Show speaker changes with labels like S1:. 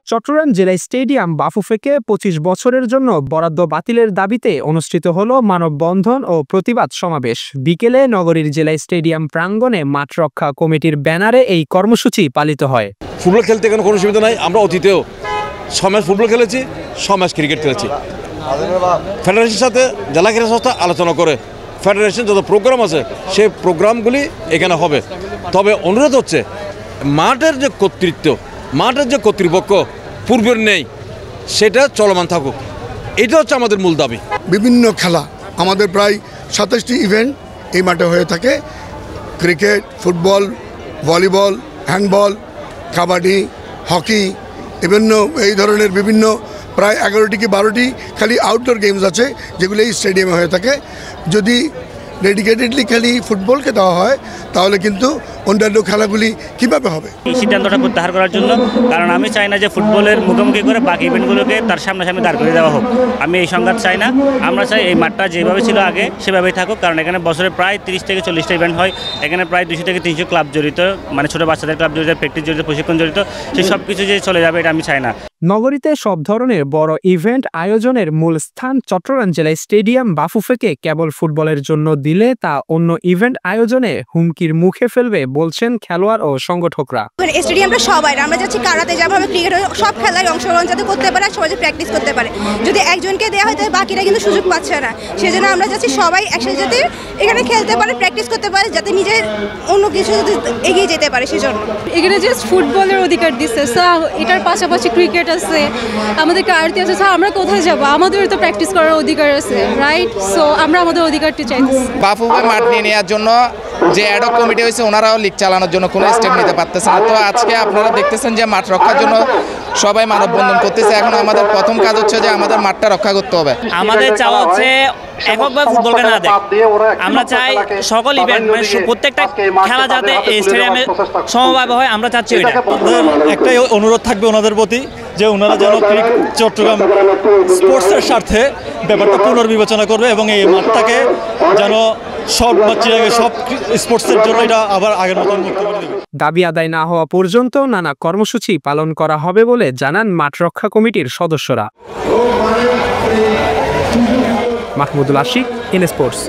S1: চট্টগ্রাম জেলা স্টেডিয়াম বাফুফেকে ২৫ বছরের জন্য বরাদ্দ বাতিলের দাবিতে অনুষ্ঠিত হল মানববন্ধন ও প্রতিবাদ সমাবেশ। বিকেলে নগরীর জেলা স্টেডিয়াম প্রাঙ্গণে মাঠ রক্ষা কমিটির ব্যানারে এই কর্মসূচি পালিত হয়।
S2: ফুটবল খেলতে কোনো সুবিধা নাই। আমরা অতীতেও ৬ ম্যাচ ফুটবল খেলেছি, ৬ ম্যাচ ক্রিকেট খেলেছি। ফেডারেশনের সাথে জেলা ক্রীড়া সংস্থা আলোচনা করে ফেডারেশন যত প্রোগ্রাম আছে সেই প্রোগ্রামগুলি এখানে হবে। তবে অনুরোধ হচ্ছে মাঠের যে কর্তৃত্ব, মাঠের যে কর্তৃপক্ষ পূর্বের নেই, সেটা চলমান থাকুক। এটা হচ্ছে আমাদের মূল দাবি।
S3: বিভিন্ন খেলা আমাদের প্রায় ২৭টি ইভেন্ট এই মাঠে হয়ে থাকে। Cricket, football, volleyball, handball, kabaddi, hockey, বিভিন্ন এই ধরনের বিভিন্ন প্রায় ১১টি কি ১২টি খালি আউটডোর গেমস আছে যেগুলো এই স্টেডিয়ামে হয়ে থাকে। যদি ডেডিকেটেডলি খালি ফুটবলকে দেওয়া হয় তাহলে কিন্তু অন্যান্য খেলাগুলি কীভাবে হবে?
S4: এই সিদ্ধান্তটা প্রত্যাহার করার জন্য, কারণ আমি চাই না যে ফুটবলের মুখোমুখি করে বাকি ইভেন্টগুলোকে তার সামনাসামনি দাঁড় করে দেওয়া হোক। আমি এই সংঘাত চাই না। আমরা চাই এই মাঠটা যেভাবে ছিল আগে সেভাবেই থাকুক, কারণ এখানে বছরে প্রায় ৩০ থেকে ৪০টা ইভেন্ট হয়। এখানে প্রায় ২০০ থেকে ৩০০ ক্লাব জড়িত, মানে ছোটো বাচ্চাদের ক্লাব জড়িত, প্র্যাকটিস জড়িত, প্রশিক্ষণ জড়িত। সেই সব কিছু যে চলে যাবে এটা আমি চাই না।
S1: নগরীতে সব ধরনের বড় ইভেন্ট আয়োজনের মূল স্থান চট্টগ্রাম জেলা স্টেডিয়াম বাফুফেকে কেবল ফুটবলের জন্য দিলে তা অন্য ইভেন্ট আয়োজনে হুমকির মুখে ফেলবে বলছেন খেলোয়াড় ও সংগঠকরা।
S5: স্টেডিয়ামটা সবাই, আমরা যাচ্ছি কারাতে যাবো, আমরা ক্রিকেট সব খেলায় অংশগ্রহণ যাতে করতে পারে, সবাই প্র্যাকটিস করতে পারে। যদি একজনকে দেওয়া হয় তাহলে বাকিরা কিন্তু সুযোগ পাচ্ছে না। সেজন্য আমরা যাচ্ছি সবাই একসাথে যাতে এখানে খেলতে পারে, প্র্যাকটিস করতে পারে, যাতে নিজের অন্য কিছু এগিয়ে যেতে পারে। সেজন্য
S6: এখানে জাস্ট ফুটবলের অধিকার দিচ্ছে, এটার পাশাপাশি ক্রিকেট আছে, আমাদেরকে আরতি আছে। আমরা কোথায় যাবো? আমাদের তো প্র্যাকটিস করার অধিকার আছে, রাইট? সো আমরা আমাদের অধিকারটি চাইছি।
S7: বাফুফে মাঠ নিয়ে নেওয়ার জন্য যে অ্যাডক কমিটি হয়েছে ওনারাও লিগ চালানোর জন্য কোনো স্টেপ নিতে পারতেছে না। তো আজকে আপনারা দেখতেছেন যে মাঠ রক্ষার জন্য সবাই মানববন্ধন করতেছে। এখন আমাদের প্রথম কাজ হচ্ছে যে আমাদের মাঠটা রক্ষা করতে হবে।
S4: আমাদের চাওয়া হচ্ছে এককভাবে ফুটবলকে না দেয়। আমরা চাই সকল ইভেন্ট, মানে প্রত্যেকটা খেলা যাতে এই স্টেডিয়ামে সমভাবে হয়, আমরা চাচ্ছি এটা।
S8: একটাই অনুরোধ থাকবে ওনাদের প্রতি যে ওনারা যেন চট্টগ্রাম স্পোর্টসের স্বার্থে ব্যাপারটা পুনর্বিবেচনা করবে এবং এই মাঠটাকে যেন সব স্পোর্টসের জন্য এটা আবার আগের মতন মুক্ত করে দেবে।
S1: দাবি আদায় না হওয়া পর্যন্ত নানা কর্মসূচি পালন করা হবে বলে জানান মাঠ রক্ষা কমিটির সদস্যরা। Mahmudul Ashik, N sports.